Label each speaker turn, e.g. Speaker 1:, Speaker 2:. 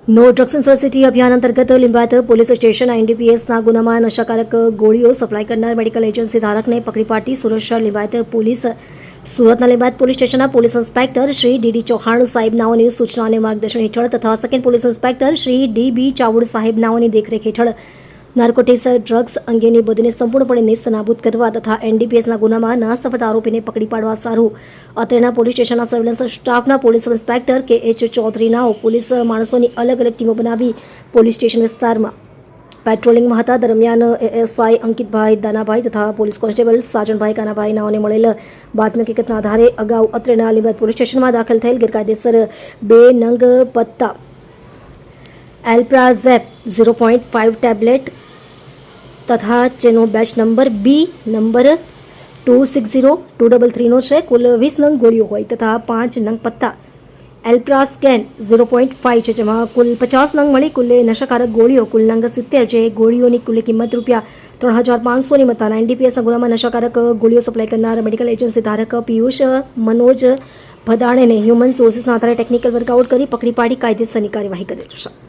Speaker 1: No drugs in city અભિયાન અંતર્ગત Limbayat police station એનડીપીએસના ગુનામાં નશાકારક ગોળીઓ સપ્લાય કરનાર મેડિકલ એજન્સી ધારકને પકડી પાડતી સુરત શહેર લિંબાયત પોલીસ સુરતના લિંબાયત પોલીસ સ્ટેશનના police inspector Shri DD Chauhan સાહેબ નાઓની સૂચના અને માર્ગદર્શન હેઠળ તથા second police inspector Shri DB Chavda સાહેબ નાઓની દેખરેખ હેઠળ નાર્કોટિક્સ ડ્રગ્સ અંગેની બધીને સંપૂર્ણપણે નેસ્તનાબૂદ કરવા તથા એનડીપીએસના ગુનામાં નાસ્તફત આરોપીને પકડી પાડવા સારું અત્રેના પોલીસ સ્ટેશનના સર્વેલન્સ સ્ટાફના પોલીસ ઇન્સ્પેક્ટર કે એચ ચૌધરીનાઓ પોલીસ માણસોની અલગ અલગ ટીમો બનાવી પોલીસ સ્ટેશન વિસ્તારમાં પેટ્રોલિંગમાં હતા. દરમિયાન એએસઆઈ અંકિતભાઈ દાનાભાઈ તથા પોલીસ કોન્સ્ટેબલ સાજણભાઈ કાનાભાઈ નાઓને મળેલ બાતમી હકીકતના આધારે અગાઉ અત્રેના લિંબાયત પોલીસ સ્ટેશનમાં દાખલ થયેલ ગેરકાયદેસર 2 નંગ પત્તા એલ્પ્રાઝેપ 0.5 ટેબ્લેટ તથા જેનો બેચ નંબર બી નંબર 260233 નો છે. કુલ 20 નંગ ગોળીઓ હોય તથા 5 નંગ પત્તા એલ્પ્રાસ્કેન 0.5 છે, જેમાં કુલ 50 નંગ મળી કુલ નશાકારક ગોળીઓ કુલ નંગ 70 જે ગોળીઓની કુલ કિંમત ₹3500ની મત્તાના એનડીપીએસના ગુનામાં નશાકારક ગોળીઓ સપ્લાય કરનાર મેડિકલ એજન્સી ધારક પિયુષ મનોજ ભદાણેને હ્યુમન સોર્સિસના આધારે ટેકનિકલ વર્કઆઉટ કરી પકડી પાડી કાયદેસરની કાર્યવાહી કરેલ છે.